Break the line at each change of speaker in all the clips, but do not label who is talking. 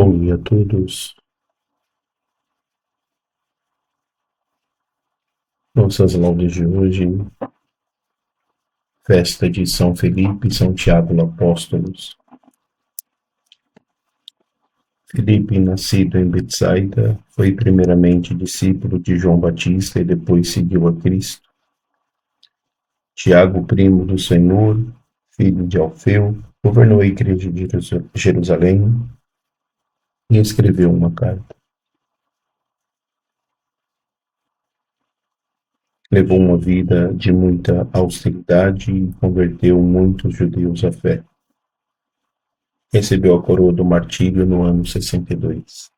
Bom dia a todos. Nossas laudes de hoje, festa de São Felipe e São Tiago Apóstolos. Felipe, nascido em Betsaida, foi primeiramente discípulo de João Batista e depois seguiu a Cristo. Tiago, primo do Senhor, filho de Alfeu, governou a igreja de Jerusalém e escreveu uma carta. Levou uma vida de muita austeridade e converteu muitos judeus à fé. Recebeu a coroa do martírio no ano 62.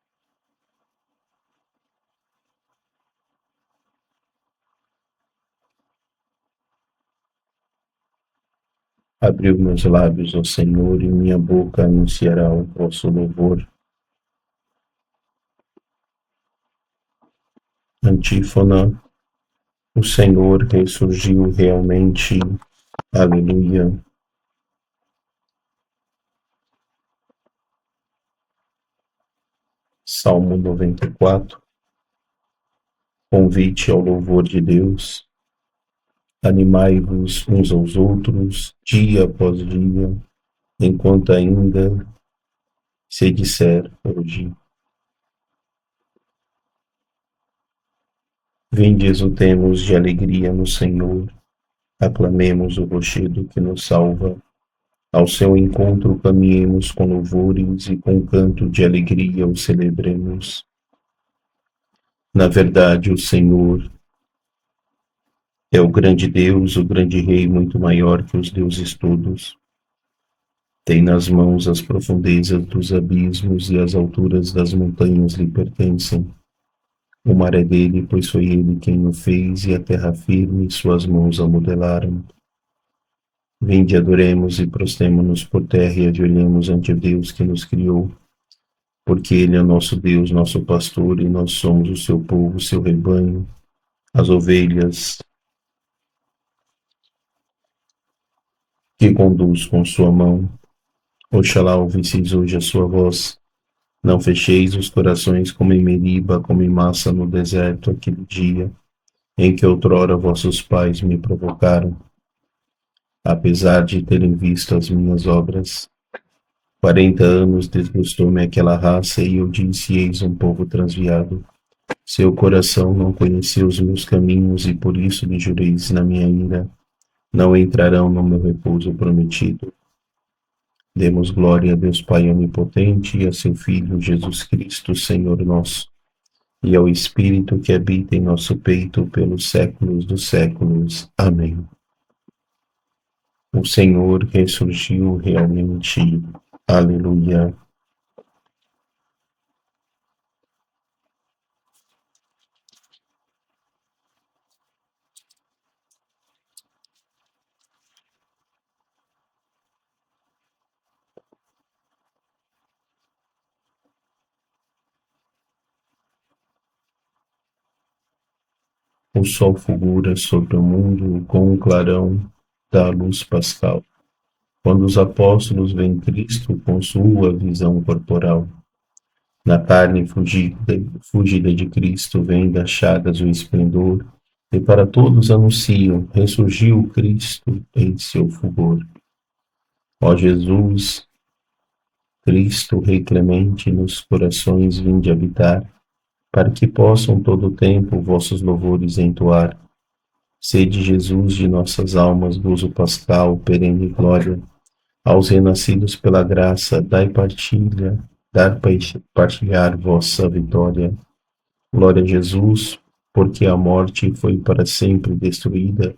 Abriu meus lábios, ó Senhor, e minha boca anunciará o vosso louvor. Antífona. O Senhor ressurgiu realmente. Aleluia. Salmo 94. Convite ao louvor de Deus. Animai-vos uns aos outros, dia após dia, enquanto ainda se disser hoje. Vinde, exultemos de alegria no Senhor, aclamemos o rochedo que nos salva. Ao seu encontro caminhemos com louvores e com canto de alegria o celebremos. Na verdade, o Senhor é o grande Deus, o grande Rei, muito maior que os deuses todos. Tem nas mãos as profundezas dos abismos e as alturas das montanhas lhe pertencem. O mar é dele, pois foi ele quem o fez, e a terra firme suas mãos a modelaram. Vinde, adoremos e prostremo-nos por terra e ajoelhemos ante o Deus que nos criou, porque ele é nosso Deus, nosso pastor, e nós somos o seu povo, o seu rebanho, as ovelhas que conduz com sua mão. Oxalá ouvisseis hoje a sua voz. Não fecheis os corações como em Meriba, como em Massa no deserto, aquele dia em que outrora vossos pais me provocaram, apesar de terem visto as minhas obras. 40 anos desgostou-me aquela raça, e eu disse: eis um povo transviado. Seu coração não conheceu os meus caminhos, e por isso lhe jureis na minha ira: não entrarão no meu repouso prometido. Demos glória a Deus Pai onipotente e a seu Filho Jesus Cristo, Senhor nosso, e ao Espírito que habita em nosso peito pelos séculos dos séculos. Amém. O Senhor ressurgiu realmente. Aleluia. O sol fulgura sobre o mundo com o clarão da luz pascal. Quando os apóstolos veem Cristo com sua visão corporal, na carne fugida de Cristo vem das chagas o esplendor, e para todos anunciam: ressurgiu Cristo em seu fulgor. Ó Jesus, Cristo, Rei clemente, nos corações vinde habitar, para que possam todo o tempo vossos louvores entoar. Sede Jesus de nossas almas, gozo pascal, perene glória. Aos renascidos pela graça, dai partilha, dar partilhar vossa vitória. Glória a Jesus, porque a morte foi para sempre destruída,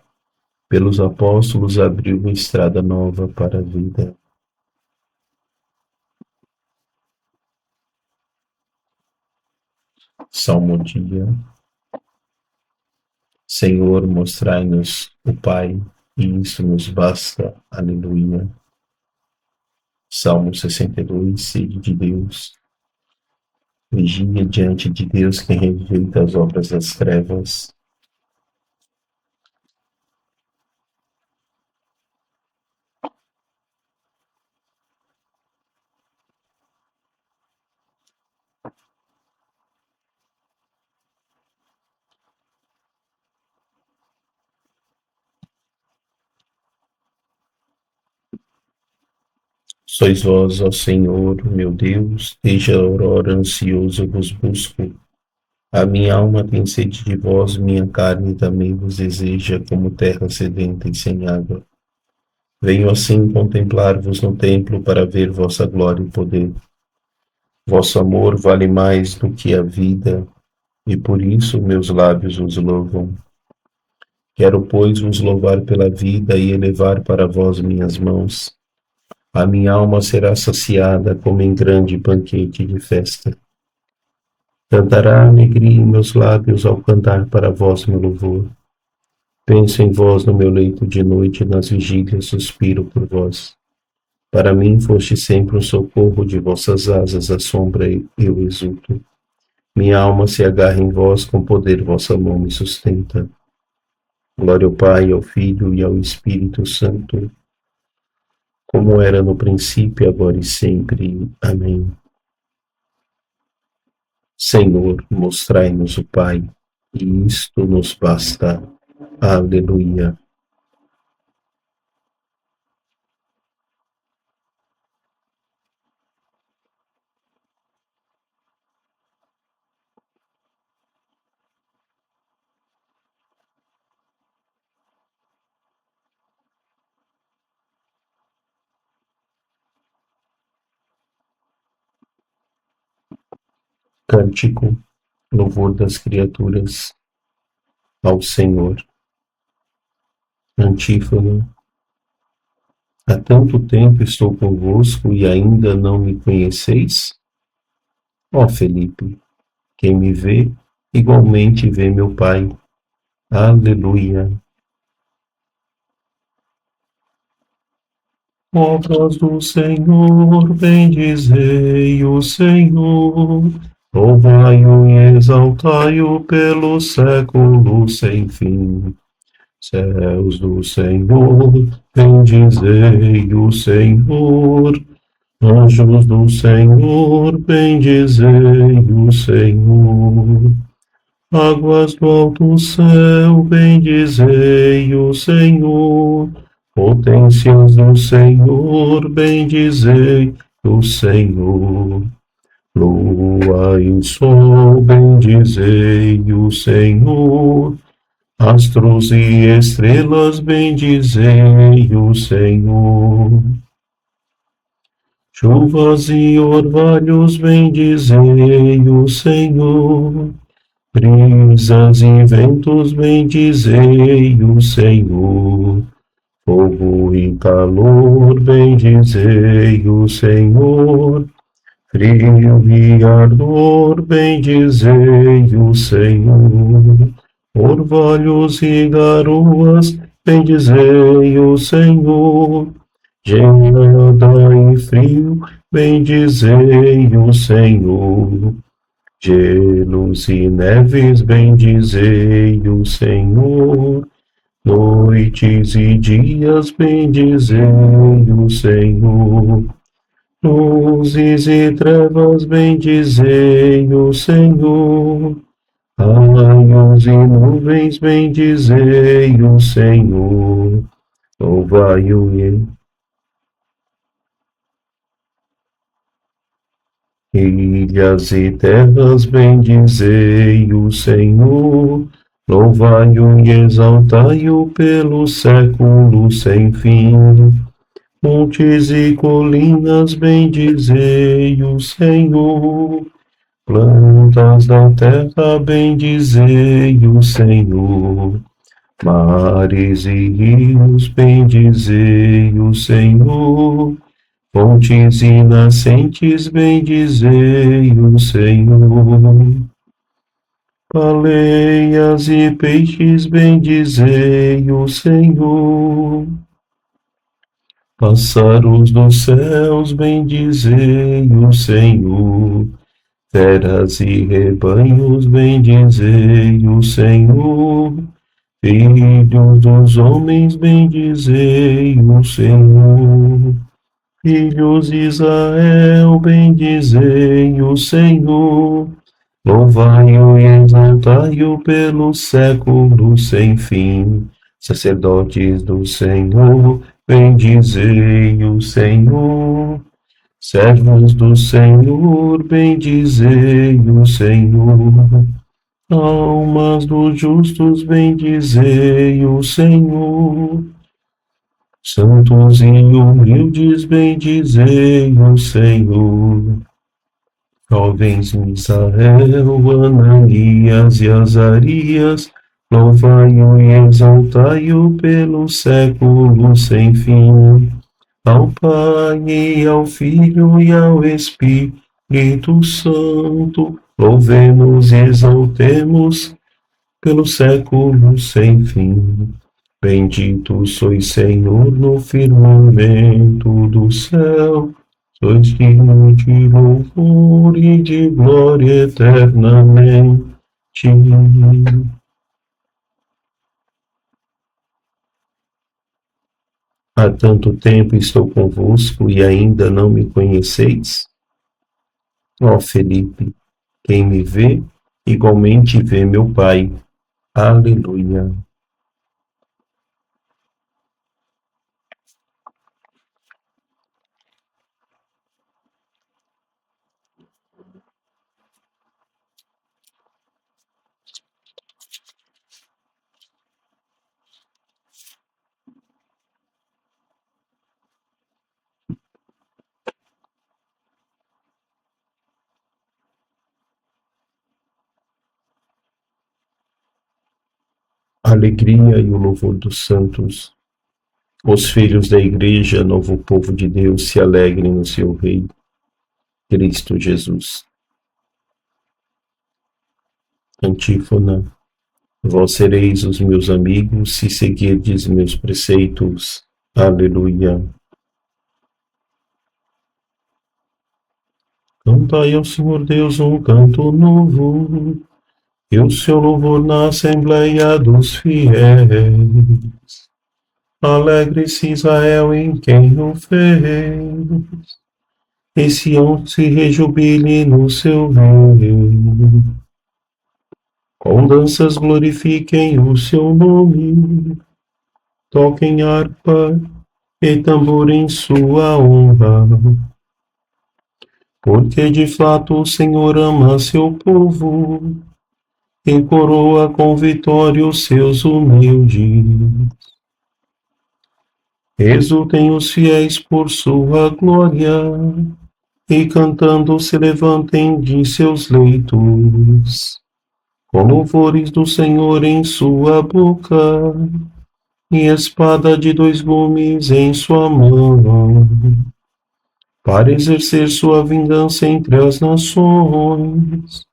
pelos apóstolos abriu uma estrada nova para a vida. Salmodia. Senhor, mostrai-nos o Pai, e isso nos basta. Aleluia. Salmo 62, sede de Deus. Vigia diante de Deus quem rejeita as obras das trevas. Sois vós, ó Senhor, meu Deus, desde a aurora ansioso vos busco. A minha alma tem sede de vós, minha carne também vos deseja, como terra sedenta e sem água. Venho assim contemplar-vos no templo para ver vossa glória e poder. Vosso amor vale mais do que a vida, e por isso meus lábios os louvam. Quero, pois, vos louvar pela vida e elevar para vós minhas mãos. A minha alma será saciada como em grande banquete de festa. Cantará a alegria em meus lábios ao cantar para vós meu louvor. Penso em vós no meu leito de noite, nas vigílias suspiro por vós. Para mim foste sempre um socorro, de vossas asas à sombra eu exulto. Minha alma se agarra em vós, com poder vossa mão me sustenta. Glória ao Pai, ao Filho e ao Espírito Santo, como era no princípio, agora e sempre. Amém. Senhor, mostrai-nos o Pai, e isto nos basta. Aleluia. Cântico, louvor das criaturas ao Senhor. Antífona. Há tanto tempo estou convosco e ainda não me conheceis? Ó Felipe, quem me vê, igualmente vê meu Pai. Aleluia. Obras do Senhor, bendizei o Senhor. Louvai-o e exaltai-o pelo século sem fim. Céus do Senhor, bendizei o Senhor. Anjos do Senhor, bendizei o Senhor. Águas do alto céu, bendizei o Senhor. Potências do Senhor, bendizei o Senhor. Lua e sol, bendizei o Senhor. Astros e estrelas, bendizei o Senhor. Chuvas e orvalhos, bendizei o Senhor. Brisas e ventos, bendizei o Senhor. Fogo e calor, bendizei o Senhor. Frio e ardor, bendizei o Senhor. Orvalhos e garoas, bendizei o Senhor. Geada e frio, bendizei o Senhor. Gelos e neves, bendizei o Senhor. Noites e dias, bendizei o Senhor. Luzes e trevas, bendizei o Senhor. Raios e nuvens, bendizei o Senhor. Louvai-o ilhas e terras, bendizei o Senhor. Louvai-o e exaltai-o pelo século sem fim. Montes e colinas, bendizei o Senhor. Plantas da terra, bendizei o Senhor. Mares e rios, bendizei o Senhor. Fontes e nascentes, bendizei o Senhor. Baleias e peixes, bendizei o Senhor. Pássaros dos céus, bendizei o Senhor. Feras e rebanhos, bendizei o Senhor. Filhos dos homens, bendizei o Senhor. Filhos de Israel, bendizei o Senhor. Louvai-o e exaltai-o pelo século sem fim. Sacerdotes do Senhor, Bendizei o Senhor. Servos do Senhor, bendizei o Senhor. Almas dos justos, bendizei o Senhor. Santos e humildes, bendizei o Senhor. Jovens Misael, Ananias e Azarias, louvai-o e exaltai-o pelo século sem fim. Ao Pai e ao Filho e ao Espírito Santo, louvemos e exaltemos pelo século sem fim. Bendito sois, Senhor, no firmamento do céu, sois digno de louvor e de glória eternamente. Há tanto tempo estou convosco e ainda não me conheceis? Ó Felipe, quem me vê, igualmente vê meu Pai. Aleluia. A alegria e o louvor dos santos. Os filhos da Igreja, novo povo de Deus, se alegrem no seu Rei, Cristo Jesus. Antífona. Vós sereis os meus amigos, se seguirdes meus preceitos. Aleluia. Cantai ao Senhor Deus um canto novo, e o seu louvor na Assembleia dos fiéis. Alegre-se Israel em quem o fez, e Sião se rejubile no seu rei. Com danças glorifiquem o seu nome, toquem harpa e tambor em sua honra. Porque de fato o Senhor ama seu povo e coroa com vitória os seus humildes. Exultem os fiéis por sua glória, e cantando se levantem de seus leitos, com louvores do Senhor em sua boca, e espada de dois gumes em sua mão, para exercer sua vingança entre as nações,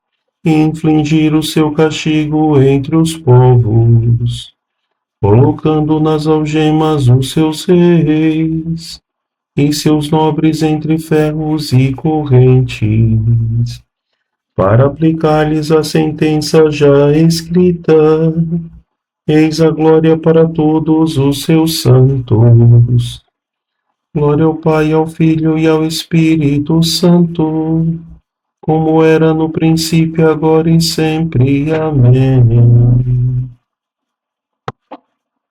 e infligir o seu castigo entre os povos, colocando nas algemas os seus reis, e seus nobres entre ferros e correntes, para aplicar-lhes a sentença já escrita. Eis a glória para todos os seus santos. Glória ao Pai, ao Filho e ao Espírito Santo, como era no princípio, agora e sempre. Amém.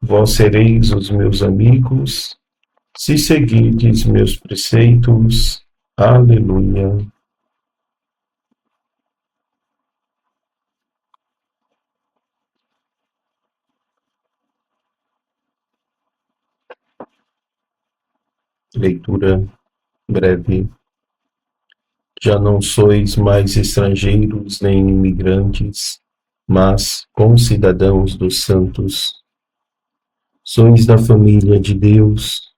Vós sereis os meus amigos, se seguirdes meus preceitos. Aleluia. Leitura breve. Já não sois mais estrangeiros nem imigrantes, mas concidadãos dos santos. Sois da família de Deus.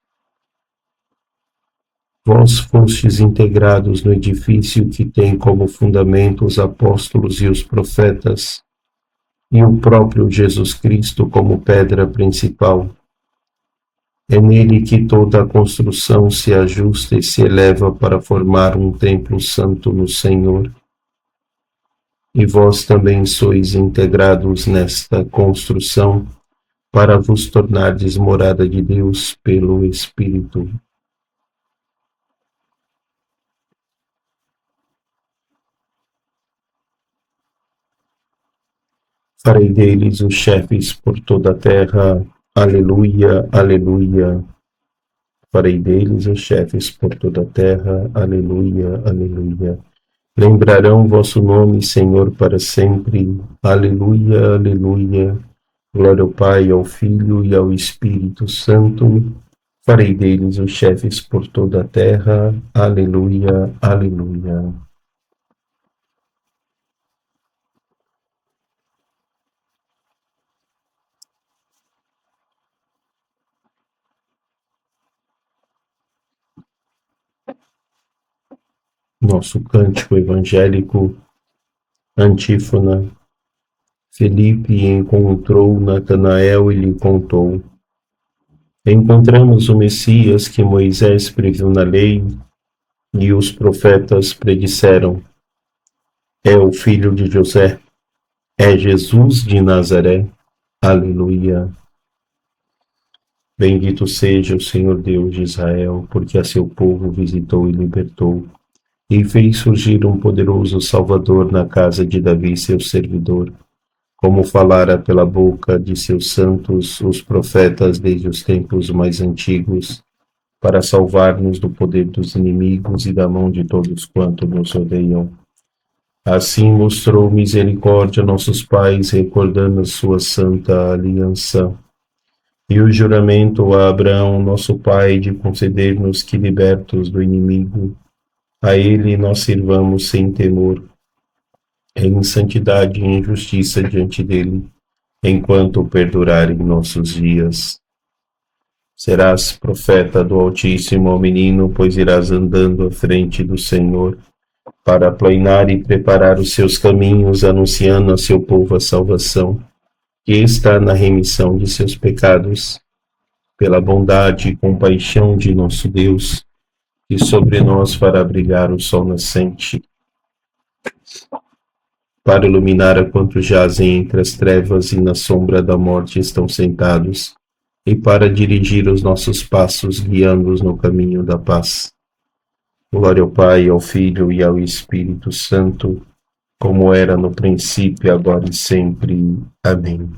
Vós fostes integrados no edifício que tem como fundamento os apóstolos e os profetas, e o próprio Jesus Cristo como pedra principal. É nele que toda a construção se ajusta e se eleva para formar um templo santo no Senhor. E vós também sois integrados nesta construção, para vos tornardes morada de Deus pelo Espírito. Farei deles os chefes por toda a terra. Aleluia, aleluia. Farei deles os chefes por toda a terra. Aleluia, aleluia. Lembrarão vosso nome, Senhor, para sempre. Aleluia, aleluia. Glória ao Pai, ao Filho e ao Espírito Santo. Farei deles os chefes por toda a terra. Aleluia, aleluia. Nosso cântico evangélico, antífona. Felipe encontrou Natanael e lhe contou: encontramos o Messias que Moisés previu na lei e os profetas predisseram. É o filho de José, é Jesus de Nazaré. Aleluia. Bendito seja o Senhor Deus de Israel, porque a seu povo visitou e libertou, e fez surgir um poderoso Salvador na casa de Davi, seu servidor, como falara pela boca de seus santos os profetas desde os tempos mais antigos, para salvar-nos do poder dos inimigos e da mão de todos quanto nos odeiam. Assim mostrou misericórdia a nossos pais, recordando a sua santa aliança, e o juramento a Abraão, nosso pai, de conceder-nos que, libertos do inimigo, a ele nós sirvamos sem temor, em santidade e em justiça diante dele, enquanto perdurarem nossos dias. Serás profeta do Altíssimo ao menino, pois irás andando à frente do Senhor, para aplanar e preparar os seus caminhos, anunciando a seu povo a salvação, que está na remissão de seus pecados, pela bondade e compaixão de nosso Deus, que sobre nós fará brilhar o sol nascente, para iluminar a quantos jazem entre as trevas e na sombra da morte estão sentados, e para dirigir os nossos passos, guiando-os no caminho da paz. Glória ao Pai, ao Filho e ao Espírito Santo, como era no princípio, agora e sempre. Amém.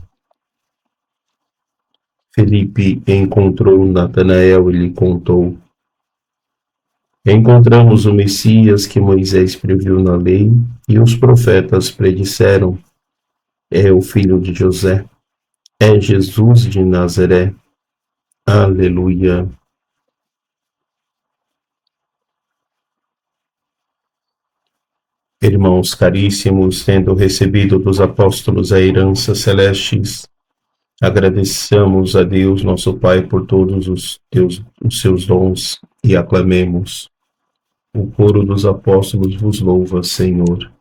Felipe encontrou Natanael e lhe contou: encontramos o Messias que Moisés previu na lei e os profetas predisseram. É o filho de José, é Jesus de Nazaré. Aleluia. Irmãos caríssimos, tendo recebido dos apóstolos a herança celestes, agradeçamos a Deus, nosso Pai, por todos os seus dons e aclamemos. O coro dos apóstolos vos louva, Senhor.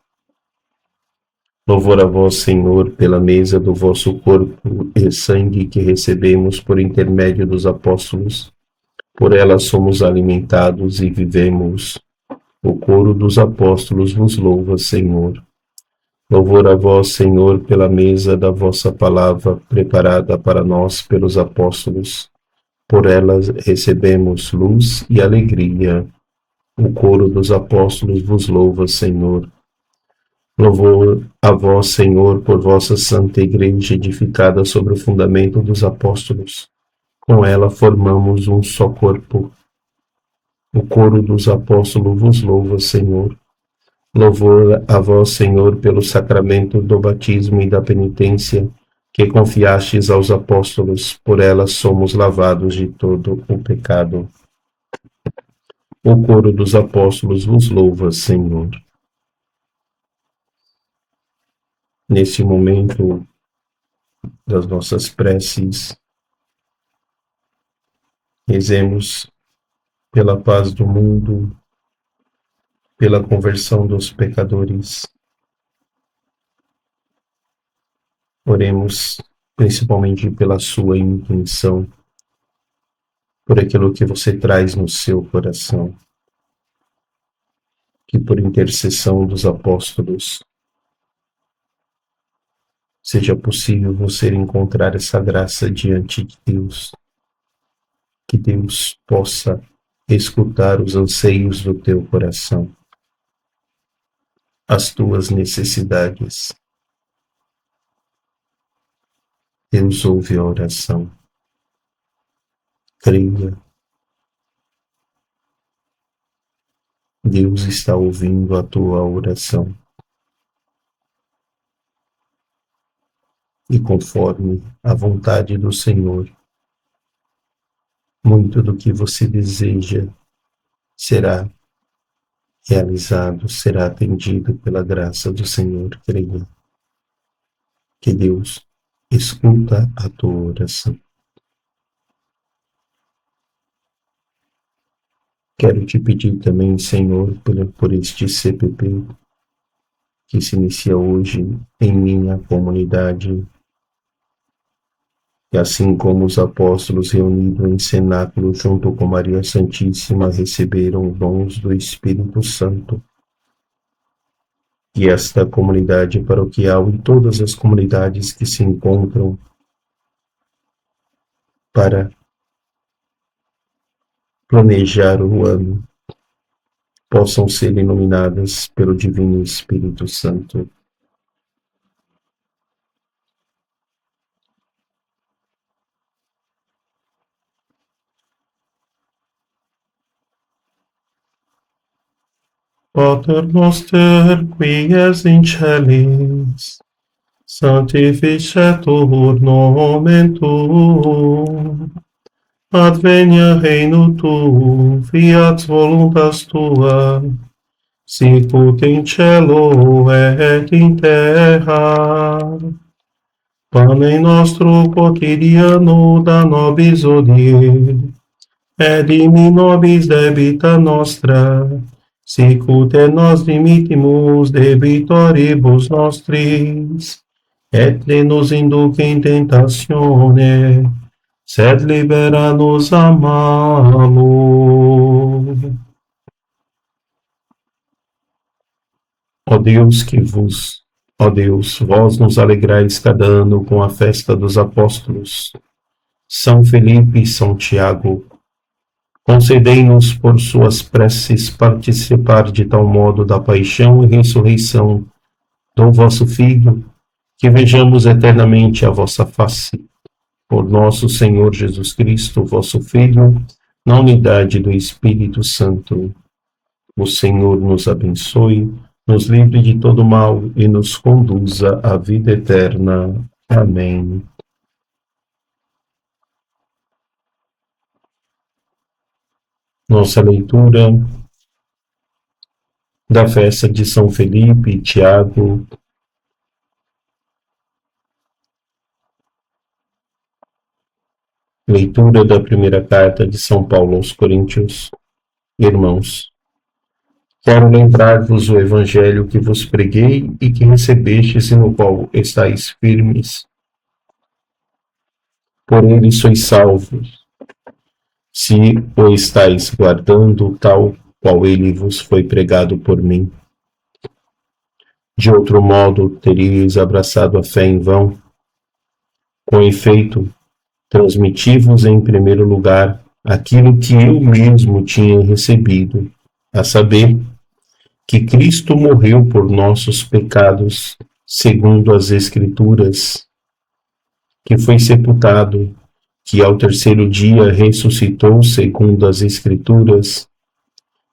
Louvor a vós, Senhor, pela mesa do vosso corpo e sangue que recebemos por intermédio dos apóstolos. Por ela somos alimentados e vivemos. O coro dos apóstolos vos louva, Senhor. Louvor a vós, Senhor, pela mesa da vossa palavra preparada para nós pelos apóstolos. Por ela recebemos luz e alegria. O coro dos apóstolos vos louva, Senhor. Louvor a vós, Senhor, por vossa santa igreja edificada sobre o fundamento dos apóstolos. Com ela formamos um só corpo. O coro dos apóstolos vos louva, Senhor. Louvor a vós, Senhor, pelo sacramento do batismo e da penitência que confiastes aos apóstolos. Por ela somos lavados de todo o pecado. O coro dos apóstolos vos louva, Senhor. Nesse momento das nossas preces, rezemos pela paz do mundo, pela conversão dos pecadores. Oremos principalmente pela sua intenção, por aquilo que você traz no seu coração. Que por intercessão dos apóstolos seja possível você encontrar essa graça diante de Deus. Que Deus possa escutar os anseios do teu coração, as tuas necessidades. Deus ouve a oração. Creia Deus está ouvindo a tua oração. E conforme a vontade do Senhor, muito do que você deseja será realizado, será atendido pela graça do Senhor. Creia que Deus escuta a tua oração. Quero te pedir também, Senhor, por este CPP que se inicia hoje em minha comunidade, e assim como os apóstolos reunidos em cenáculo junto com Maria Santíssima receberam dons do Espírito Santo, e esta comunidade paroquial e todas as comunidades que se encontram para planejar o ano possam ser iluminadas pelo Divino Espírito Santo. Pater noster, qui es in celis, sanctificetur nomen tuum, adveniat regnum tuum, fiat voluntas tua, sicut in cielo et in terra. Panem nostrum quotidianum da nobis hodie, et dimi nobis debita nostra, sicut et nos dimittimus debitoribus nostris, et ne nos induc in tentatione, sed libera nos a malo. Ó Deus, vós nos alegrais cada ano com a festa dos apóstolos, São Felipe e São Tiago. Concedei-nos por suas preces participar de tal modo da paixão e ressurreição do vosso Filho, que vejamos eternamente a vossa face. Por nosso Senhor Jesus Cristo, vosso Filho, na unidade do Espírito Santo. O Senhor nos abençoe, nos livre de todo mal e nos conduza à vida eterna. Amém. Nossa leitura da festa de São Felipe e Tiago. Leitura da primeira carta de São Paulo aos Coríntios. Irmãos, quero lembrar-vos o evangelho que vos preguei e que recebestes e no qual estáis firmes. Por ele sois salvos, se o estáis guardando tal qual ele vos foi pregado por mim. De outro modo, teríeis abraçado a fé em vão. Com efeito, transmiti-vos em primeiro lugar aquilo que eu mesmo tinha recebido, a saber, que Cristo morreu por nossos pecados, segundo as Escrituras, que foi sepultado, que ao terceiro dia ressuscitou, segundo as Escrituras,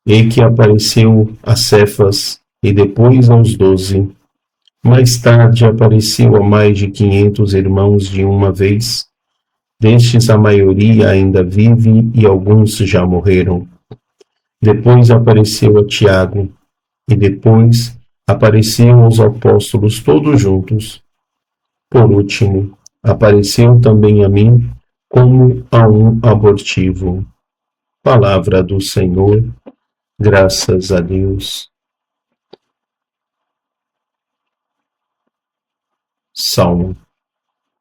e que apareceu a Cefas e depois aos 12. Mais tarde apareceu a mais de 500 irmãos de uma vez. Destes a maioria ainda vive e alguns já morreram. Depois apareceu a Tiago, e depois apareceu aos apóstolos todos juntos. Por último, apareceu também a mim como a um abortivo. Palavra do Senhor, graças a Deus. Salmo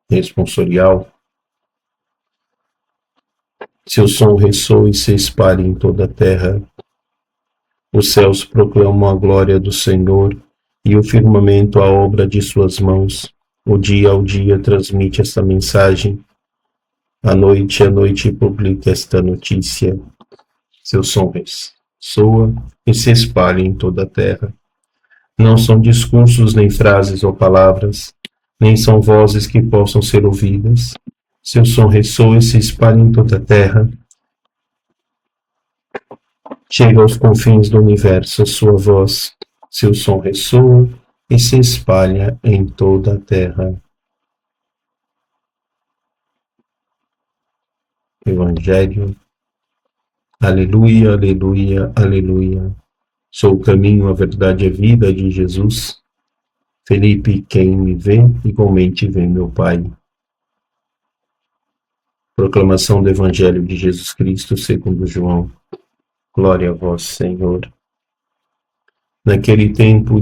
responsorial. Seu som ressoa e se espalha em toda a terra. Os céus proclamam a glória do Senhor e o firmamento a obra de suas mãos. O dia ao dia transmite esta mensagem. À noite publica esta notícia. Seu som ressoa e se espalha em toda a terra. Não são discursos, nem frases ou palavras, nem são vozes que possam ser ouvidas. Seu som ressoa e se espalha em toda a terra. Chega aos confins do universo, sua voz, seu som ressoa e se espalha em toda a terra. Evangelho. Aleluia, aleluia, aleluia. Sou o caminho, a verdade e a vida de Jesus. Felipe, quem me vê, igualmente vê meu Pai. Proclamação do Evangelho de Jesus Cristo segundo João. Glória a vós, Senhor. Naquele tempo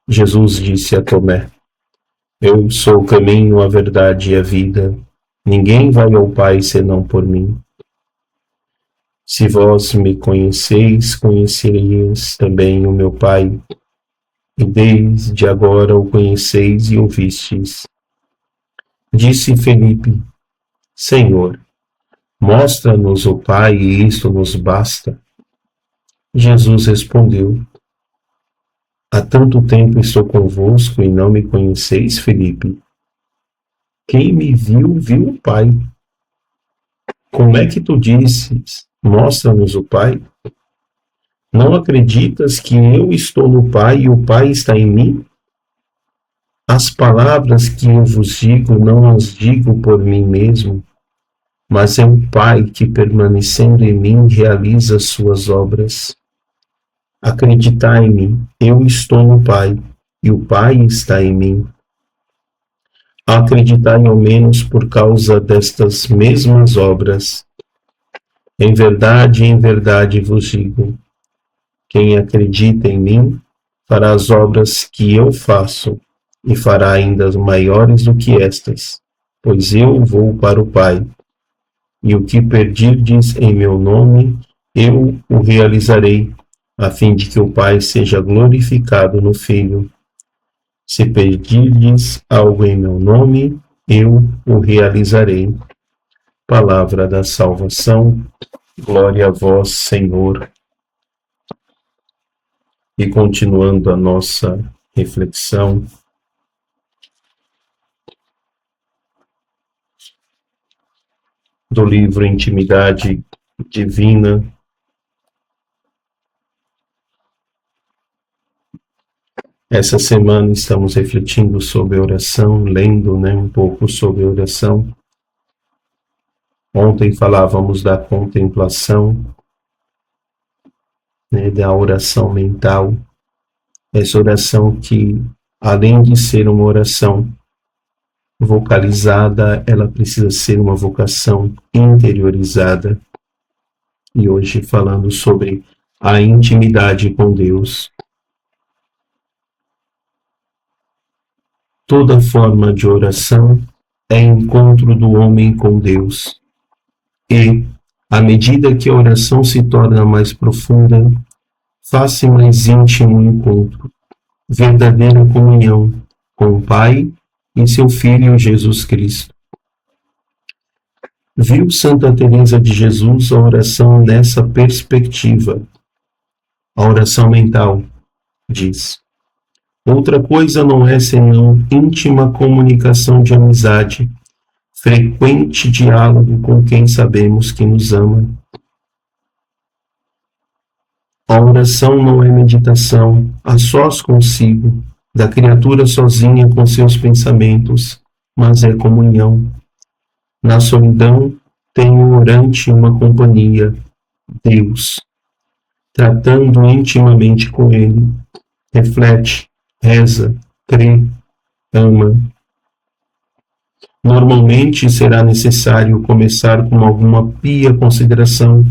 Jesus disse a Tomé: Eu sou o caminho, a verdade e a vida. Ninguém vai ao Pai senão por mim. Se vós me conheceis, conhecereis também o meu Pai. E desde agora o conheceis e ouvistes. Disse Felipe: Senhor, mostra-nos o Pai e isto nos basta. Jesus respondeu: Há tanto tempo estou convosco e não me conheceis, Felipe? Quem me viu, viu o Pai. Como é que tu dizes: Mostra-nos o Pai? Não acreditas que eu estou no Pai e o Pai está em mim? As palavras que eu vos digo não as digo por mim mesmo, mas é o Pai que, permanecendo em mim, realiza as suas obras. Acreditai em mim, eu estou no Pai, e o Pai está em mim. Acreditai ao menos por causa destas mesmas obras. Em verdade vos digo, quem acredita em mim, fará as obras que eu faço, e fará ainda maiores do que estas, pois eu vou para o Pai. E o que pedirdes em meu nome, eu o realizarei, a fim de que o Pai seja glorificado no Filho. Se pedirdes algo em meu nome, eu o realizarei. Palavra da salvação. Glória a vós, Senhor. E continuando a nossa reflexão, do livro Intimidade Divina, essa semana estamos refletindo sobre oração, lendo um pouco sobre oração. Ontem falávamos da contemplação, da oração mental. Essa oração que, além de ser uma oração vocalizada, ela precisa ser uma vocação interiorizada. E hoje falando sobre a intimidade com Deus. Toda forma de oração é encontro do homem com Deus. E, à medida que a oração se torna mais profunda, faz-se mais íntimo o encontro, verdadeira comunhão com o Pai e seu Filho Jesus Cristo. Viu Santa Teresa de Jesus a oração nessa perspectiva. A oração mental, diz: outra coisa não é senão íntima comunicação de amizade, frequente diálogo com quem sabemos que nos ama. A oração não é meditação a sós consigo, da criatura sozinha com seus pensamentos, mas é comunhão. Na solidão tem o orante uma companhia, Deus, tratando intimamente com ele, reflete, reza, crê, ama. Normalmente será necessário começar com alguma pia consideração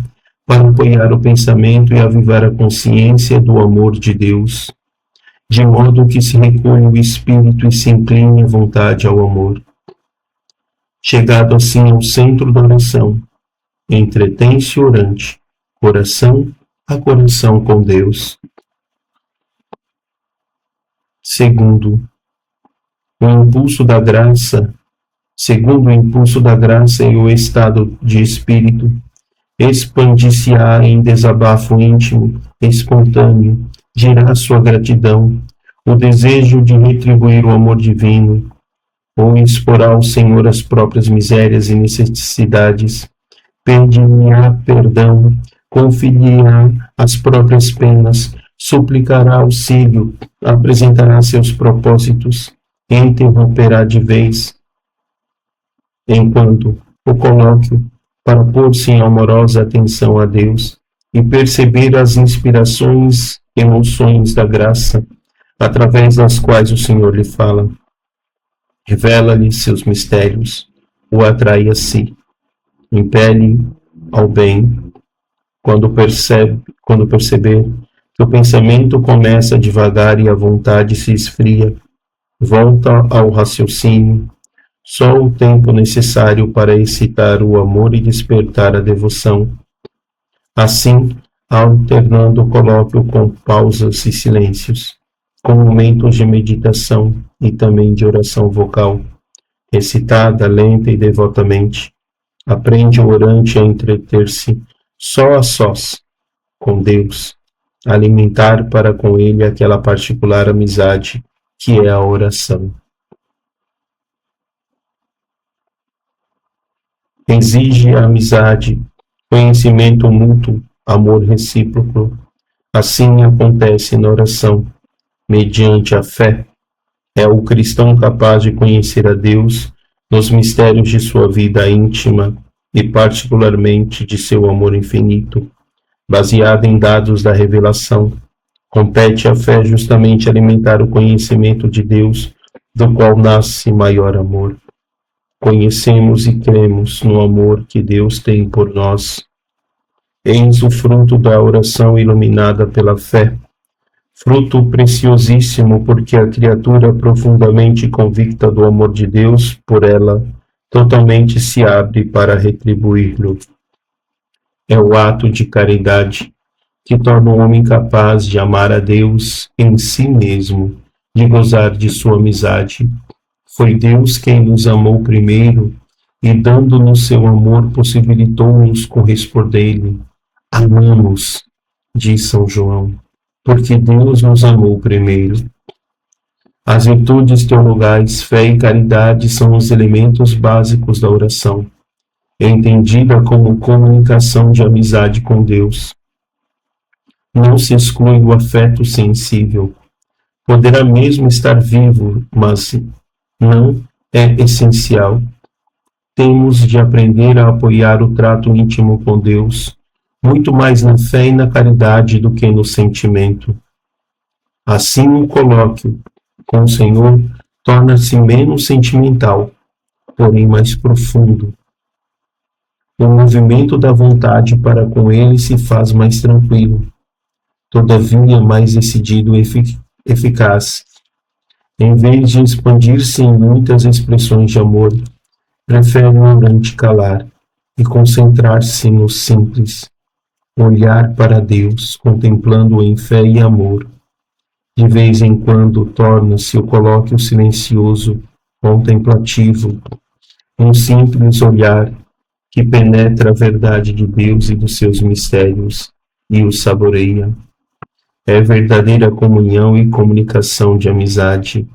para apoiar o pensamento e avivar a consciência do amor de Deus, de modo que se recolhe o espírito e se incline à vontade ao amor. Chegado assim ao centro da oração, entretém-se orante, coração a coração com Deus. Segundo o impulso da graça e o estado de espírito, expandir-se-á em desabafo íntimo, espontâneo, dirá sua gratidão, o desejo de retribuir o amor divino, ou exporá ao Senhor as próprias misérias e necessidades, pedir-me-á perdão conferirá as próprias penas, suplicará auxílio, apresentará seus propósitos, interromperá de vez, enquanto o colóquio, para pôr-se em amorosa atenção a Deus e perceber as inspirações, emoções da graça, através das quais o Senhor lhe fala. Revela-lhe seus mistérios, o atrai a si, impele ao bem. Quando perceber que o pensamento começa devagar e a vontade se esfria, volta ao raciocínio, só o tempo necessário para excitar o amor e despertar a devoção. Assim, alternando o colóquio com pausas e silêncios, com momentos de meditação e também de oração vocal, recitada lenta e devotamente, aprende o orante a entreter-se só a sós com Deus, alimentar para com Ele aquela particular amizade que é a oração. Exige a amizade, conhecimento mútuo, amor recíproco. Assim acontece na oração, mediante a fé. É o cristão capaz de conhecer a Deus nos mistérios de sua vida íntima e particularmente de seu amor infinito, baseado em dados da revelação. Compete à fé justamente alimentar o conhecimento de Deus, do qual nasce maior amor. Conhecemos e cremos no amor que Deus tem por nós. Eis o fruto da oração iluminada pela fé, fruto preciosíssimo porque a criatura profundamente convicta do amor de Deus por ela, totalmente se abre para retribuí-lo. É o ato de caridade que torna o homem capaz de amar a Deus em si mesmo, de gozar de sua amizade. Foi Deus quem nos amou primeiro e, dando-nos seu amor, possibilitou-nos corresponder-lhe. Amamos, diz São João, porque Deus nos amou primeiro. As virtudes teologais, fé e caridade são os elementos básicos da oração, entendida como comunicação de amizade com Deus. Não se exclui o afeto sensível. Poderá mesmo estar vivo, mas não é essencial. Temos de aprender a apoiar o trato íntimo com Deus, muito mais na fé e na caridade do que no sentimento. Assim, o colóquio com o Senhor torna-se menos sentimental, porém mais profundo. O movimento da vontade para com Ele se faz mais tranquilo, todavia mais decidido e eficaz. Em vez de expandir-se em muitas expressões de amor, prefere o orante calar e concentrar-se no simples, olhar para Deus, contemplando-o em fé e amor. De vez em quando torna-se o colóquio silencioso, contemplativo, um simples olhar que penetra a verdade de Deus e dos seus mistérios e o saboreia. É verdadeira comunhão e comunicação de amizade.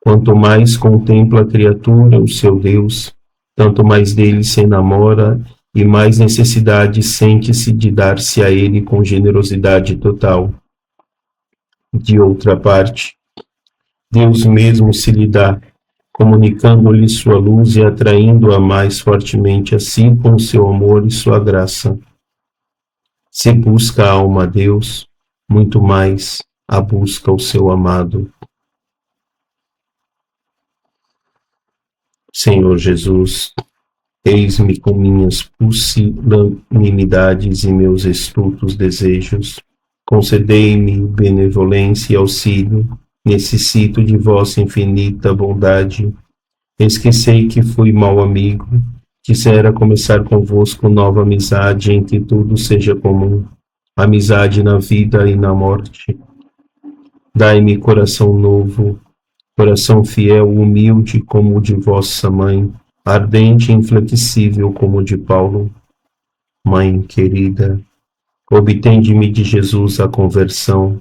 Quanto mais contempla a criatura o seu Deus, tanto mais dele se enamora e mais necessidade sente-se de dar-se a ele com generosidade total. De outra parte, Deus mesmo se lhe dá, comunicando-lhe sua luz e atraindo-a mais fortemente a si com seu amor e sua graça. Se busca a alma a Deus, muito mais a busca o seu amado. Senhor Jesus, eis-me com minhas pusilanimidades e meus estultos desejos. Concedei-me benevolência e auxílio. Necessito de vossa infinita bondade. Esquecei que fui mau amigo. Quisera começar convosco nova amizade em que tudo seja comum. Amizade na vida e na morte. Dai-me coração novo, coração fiel, humilde como o de vossa mãe, ardente e inflexível como o de Paulo. Mãe querida, obtende-me de Jesus a conversão,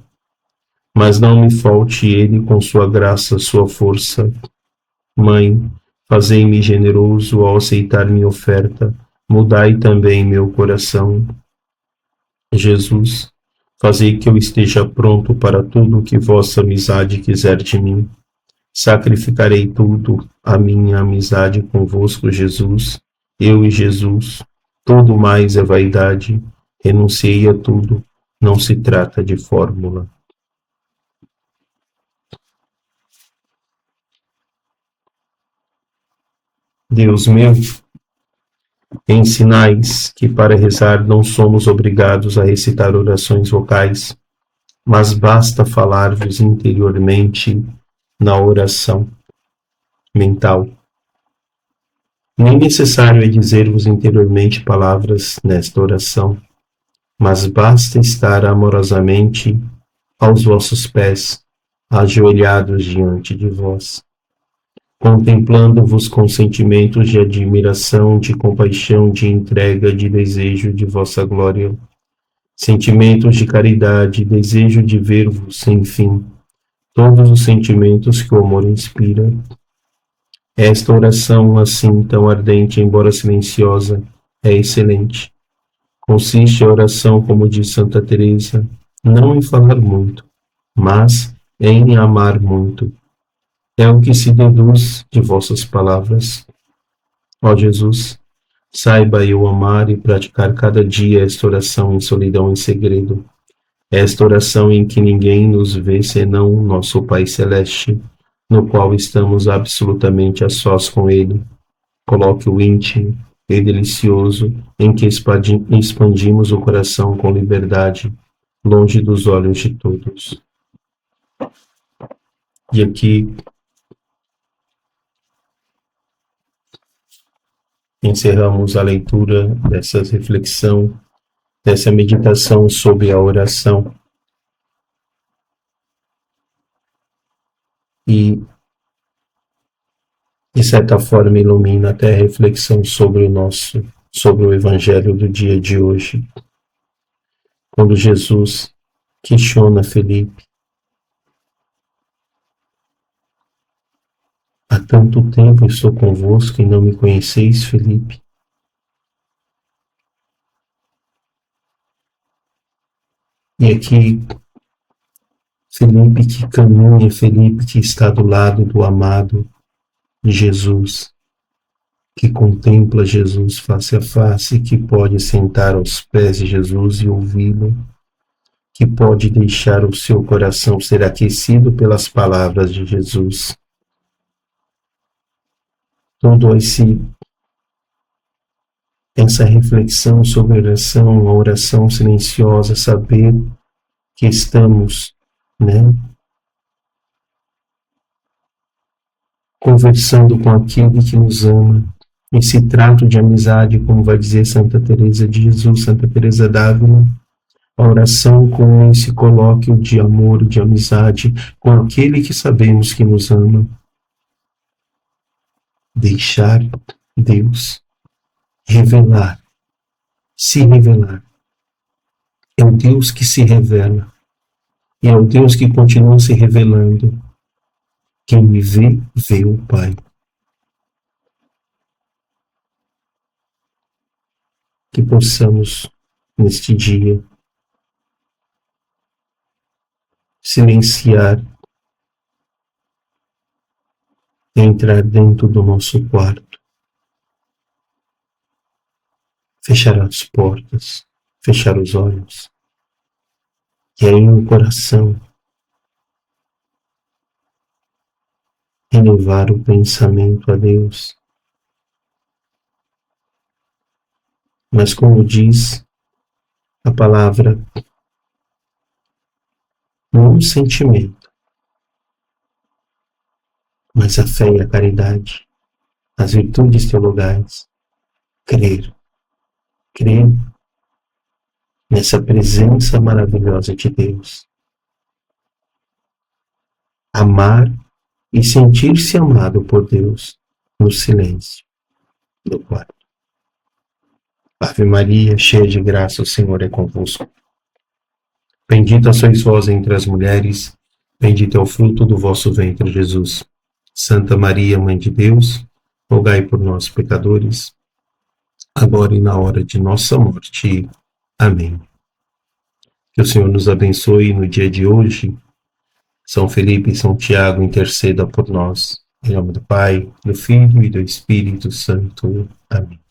mas não me falte ele com sua graça, sua força. Mãe, fazei-me generoso ao aceitar minha oferta, mudai também meu coração. Jesus, fazei que eu esteja pronto para tudo o que vossa amizade quiser de mim. Sacrificarei tudo, a minha amizade convosco, Jesus, eu e Jesus. Tudo mais é vaidade, renunciei a tudo, não se trata de fórmula. Deus meu, ensinais que para rezar não somos obrigados a recitar orações vocais, mas basta falar-vos interiormente na oração mental. Nem necessário é dizer-vos interiormente palavras nesta oração, mas basta estar amorosamente aos vossos pés, ajoelhados diante de vós, contemplando-vos com sentimentos de admiração, de compaixão, de entrega, de desejo de vossa glória, sentimentos de caridade, desejo de ver-vos sem fim, todos os sentimentos que o amor inspira. Esta oração, assim tão ardente, embora silenciosa, é excelente. Consiste a oração, como diz Santa Teresa, não em falar muito, mas em amar muito. É o que se deduz de vossas palavras. Ó Jesus, saiba eu amar e praticar cada dia esta oração em solidão e segredo. Esta oração em que ninguém nos vê senão nosso Pai Celeste, no qual estamos absolutamente a sós com Ele. Coloque o íntimo e delicioso em que expandimos o coração com liberdade, longe dos olhos de todos. E aqui encerramos a leitura dessa reflexão, dessa meditação sobre a oração. E, de certa forma, ilumina até a reflexão sobre o Evangelho do dia de hoje. Quando Jesus questiona Felipe: há tanto tempo estou convosco e não me conheceis, Felipe? E aqui, Felipe que caminha, Felipe que está do lado do amado de Jesus, que contempla Jesus face a face, que pode sentar aos pés de Jesus e ouvi-lo, que pode deixar o seu coração ser aquecido pelas palavras de Jesus. Todo essa reflexão sobre a oração silenciosa, saber que estamos, conversando com aquele que nos ama, esse trato de amizade, como vai dizer Santa Teresa de Jesus, Santa Teresa d'Ávila, a oração com esse colóquio de amor, de amizade, com aquele que sabemos que nos ama. Deixar Deus revelar, se revelar. É o Deus que se revela, e é o Deus que continua se revelando. Quem me vê, vê o Pai. Que possamos, neste dia, silenciar, entrar dentro do nosso quarto, fechar as portas, fechar os olhos, e aí no coração renovar o pensamento a Deus. Mas como diz a palavra, não o sentimento, mas a fé e a caridade, as virtudes teologais, crer nessa presença maravilhosa de Deus, amar e sentir-se amado por Deus no silêncio do quarto. Ave Maria, cheia de graça, o Senhor é convosco. Bendita sois vós entre as mulheres, bendito é o fruto do vosso ventre, Jesus. Santa Maria, Mãe de Deus, rogai por nós, pecadores, agora e na hora de nossa morte. Amém. Que o Senhor nos abençoe no dia de hoje. São Felipe e São Tiago, interceda por nós. Em nome do Pai, do Filho e do Espírito Santo. Amém.